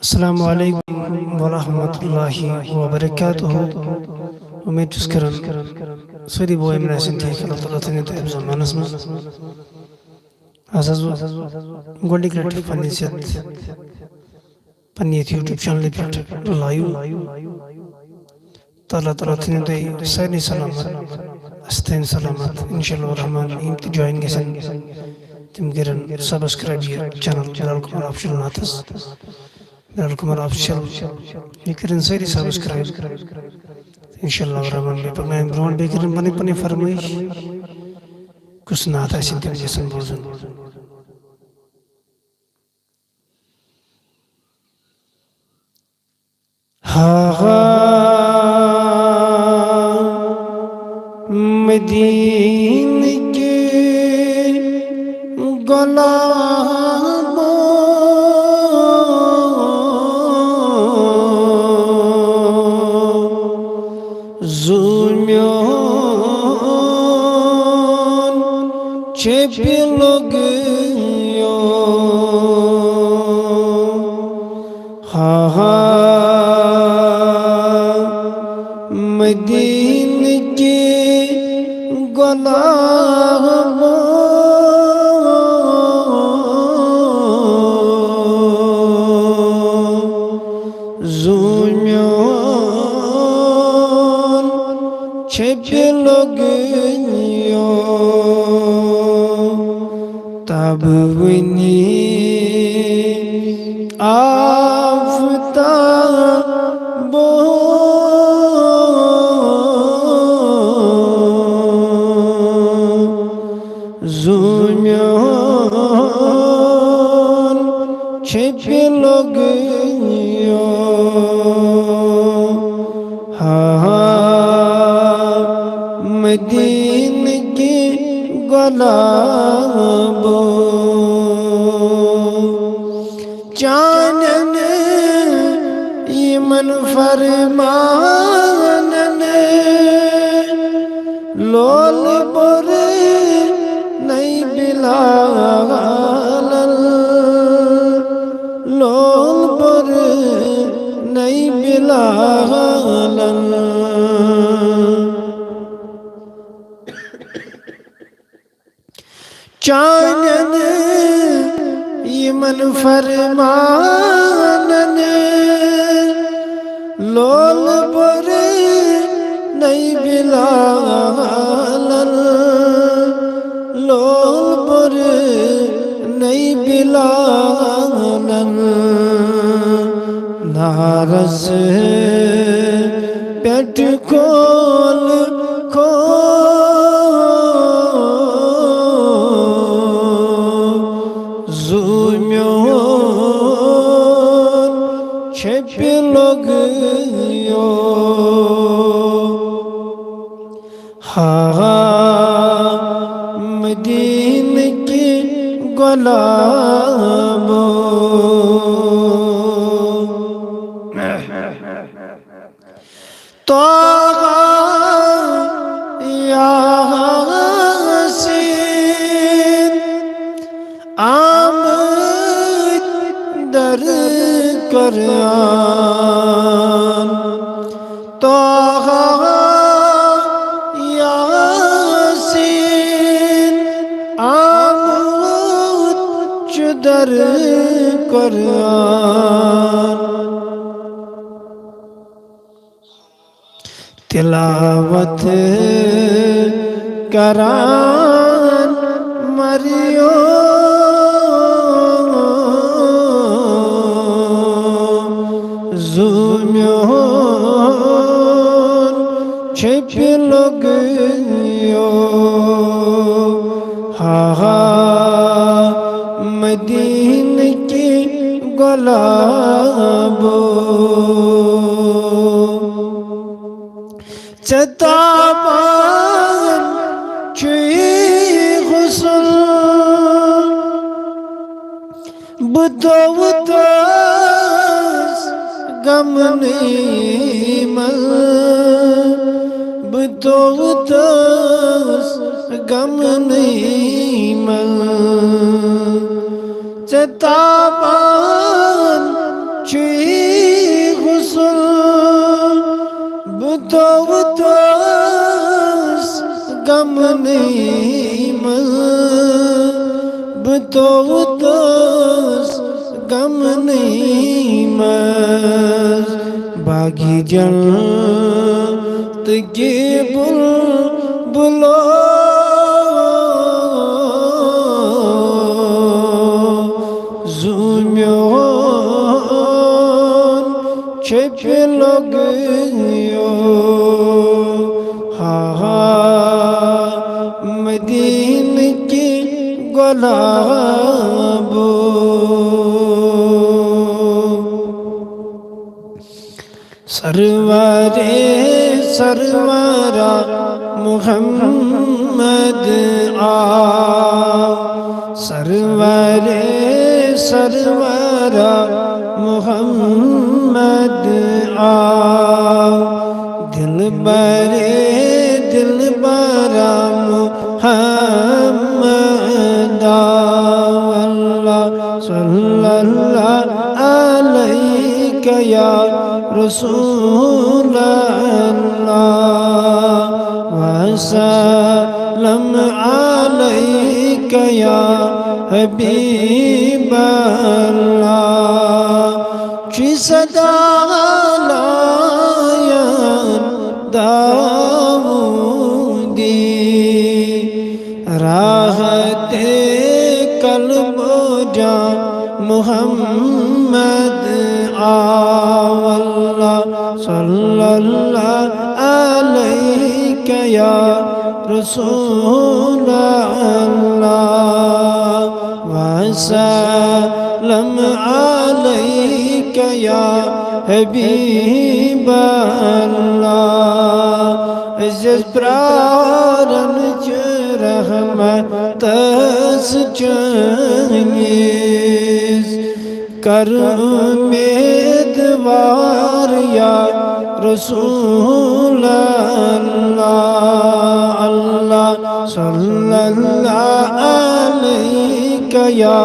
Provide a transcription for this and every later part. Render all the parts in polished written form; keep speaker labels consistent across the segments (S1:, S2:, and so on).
S1: السلام علیکم ورحمۃ اللہ وبرکاتہ امید چھس کران سوری بوئے من آسن ٹھیک اللہ تعالیٰ تنی تیب زمانس من آزاز گوڑی گریٹ فنیسیت پنیت یوٹیوب چینل پر لائیو تعالیٰ تنی تیب سینی سلامت استین سلامت انشاءاللہ الرحمن امتی جوائن گسن تم گرن سبسکرائب یہ چینل بلال کمار آفشل ناتس بلال کمار آفشل یہ کرن سیری سبسکرائب انشاءاللہ الرحمن بے پرنائم برون بے کرن بنی پنی فرمائش کس نات ایسن تم جیسن بوزن مدین کے غلام زومیون چپی لگیو مدین کے غلام زومیون چھپی لگیو تب ونی زومیون چھپی لگیو مدین کی غلام چانن ایمن فرمانن لول بر نئی بلال لول بر نئی بلال چانن ایمن فرمانن لول بر نئی بلال لول بر نئی بلال نارس پیٹ کھول زومیون چھپی لگیو مدین کی غلام یاسین آمد در قرآن یاسین آمد در قرآن تلاوت کران مریو زومیون چھپی لگیو مدین کی غلام چتابان چوئی غسل بدوتاس غم نیمل بدوتاس غم نیمل چتابان چوئی غم نہیں بتوتس غم نہیں باغی جنت کی بلبلو زومیون چھپ لگیو مدین کی گلابو سرورا محمد سرورا محمد دل برا محمد اللہ صلی اللہ علیہ یا رسول اللہ وسلم علیک یا حبیب اللہ چی صدا لائن داودی راحت قلب و جان محمد اللہ صلی اللہ علیہ یا رسول اللہ وسلم علیک یا حبیب اللہ عزیز پرارن رحمت چنگیز کر امیدوار یا رسول اللہ اللہ صلی اللہ علیہ یا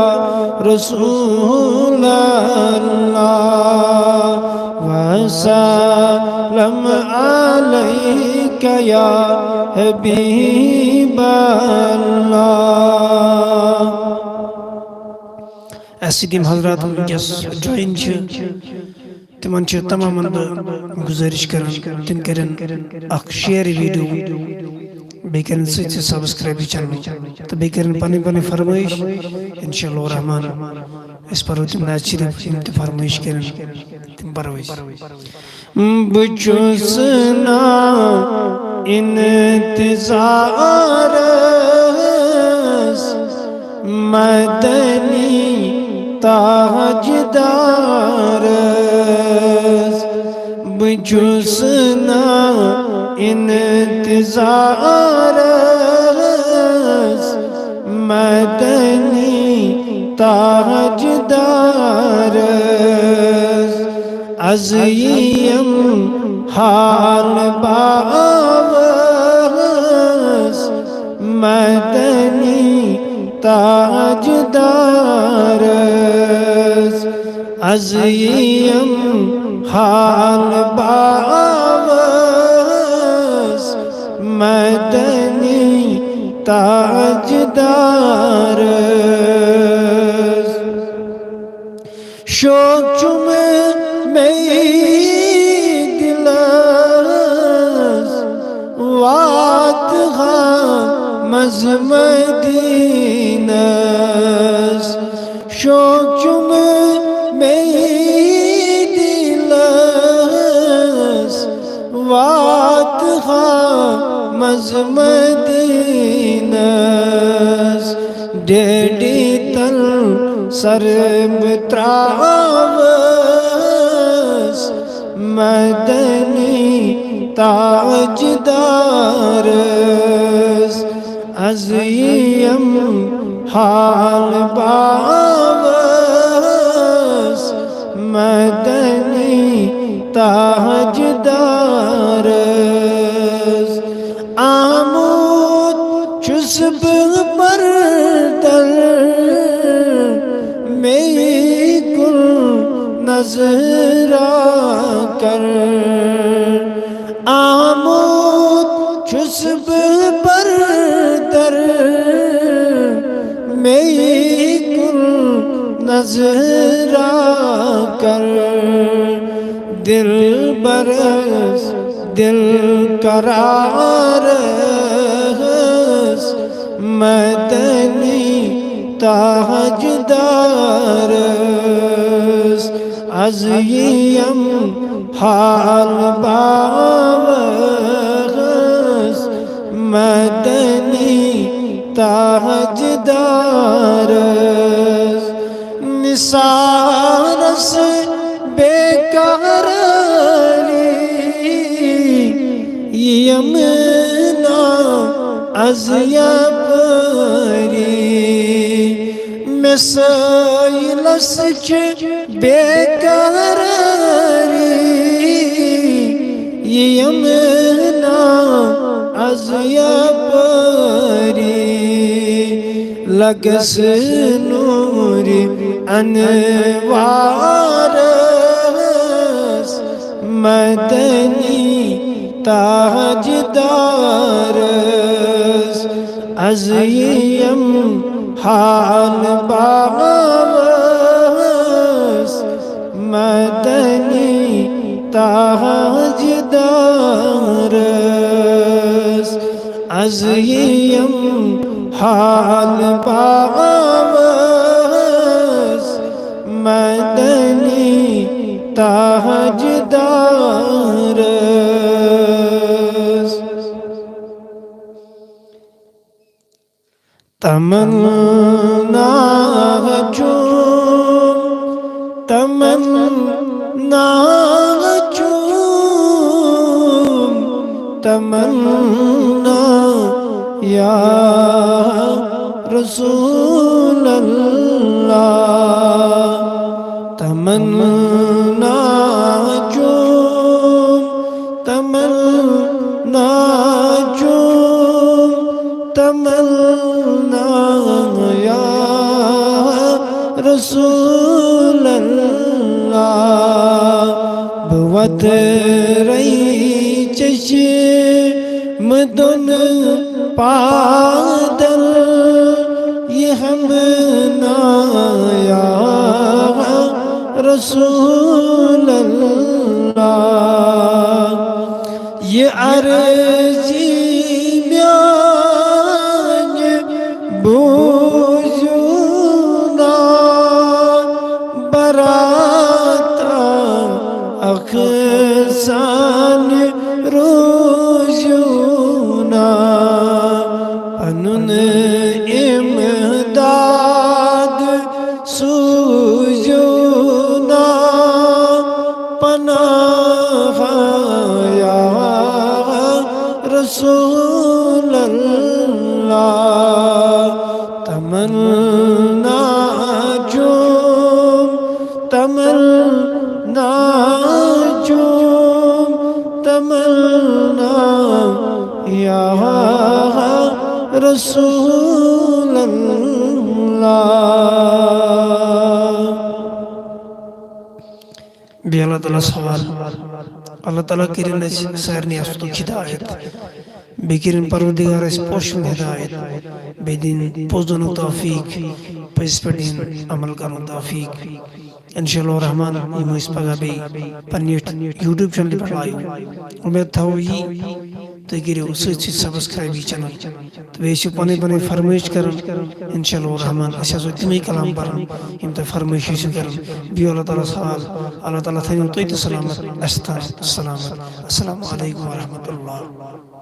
S1: رسول اللہ وسلم علیک یا حبیب اللہ ایسی دیم حضرات ونکس جوائن تمن تمام گزارش کران تم کرن اخ شیئر ویڈیو بیٚیہِ کٔرِن سۭتۍ سۭتۍ سبسکرایب یہِ چینل تہٕ بیٚیہِ کٔرِن پنٕنۍ فرمٲیش انشاءاللہ الرحمن أسۍ پرو تِم نعت شریف یِم تہِ فرمٲیش کٔرِن تِم پرو أسۍ بہٕ چھُس نا انتظارس مدنی تاجدارس بہٕ چھُس نا انتظارس مدنی تاجدارس از یِم حال باورس مدنی تاجدارس از یِم حال باورس مدنی تاجدارس شوق چھُم مےٚ دِلس واتہا مز مدینس شوق چھُم مےٚ دِلس واتہا مز مدینس ڈیڈی تل سر بہٕ تراوس مدنی تاجدارس از یِم حال باورس مدنی تاجدارس آمود چھُس بہٕ بردر میری کل نظرا کر آمود چھُس بہٕ بردر نظرا کر دل برس دل قرارس مدنی تاجدارس از یم حال باوس مدنی تاجدارس نثارس بیقراری یمنا از یبری مسایلس چه بیقراری یمنا از یبری لگس نوری انوارس مدنی تاجدارس از یم حال باوس مدنی تاجدارس از یم حال باوس مدنی تاجدارس تمنا چون تمنا چون تمنا یا رسول اللہ تمنا چون تمنا چون تمنا یا رسول اللہ بود رئی چشم دن پادل یہ ہم یا رسول اللہ یہ عرضی میان بوجونا براتا اخسان روزونا پنن امداد سوزونا پناہ یا رسول اللہ تمنا چون تمنا چون تمنا یا رسول اللہ بی اللہ تعالیٰ سوال اللہ تعالیٰ کرن سارنی استو ہدایت بیکرن پروردگار اس پوشن ہدایت بیدین پوزن توفیق پس پڑین عمل کرن توفیق انشاءاللہ الرحمن یہ اس پگہ بی پنیٹ یوٹیوب چینل پر آئیو امید تھا ہوئی تو گرے اسے سبسکرائبی چینل تو بیشو پانے پانے فرمائش کرن انشاءاللہ الرحمن اسے سو اتنی کلام برن ہم تا فرمائشی سے کرن بیو اللہ تعالیٰ سوال اللہ تعالیٰ تھا تو سلامت استان سلامت السلام علیکم ورحمت اللہ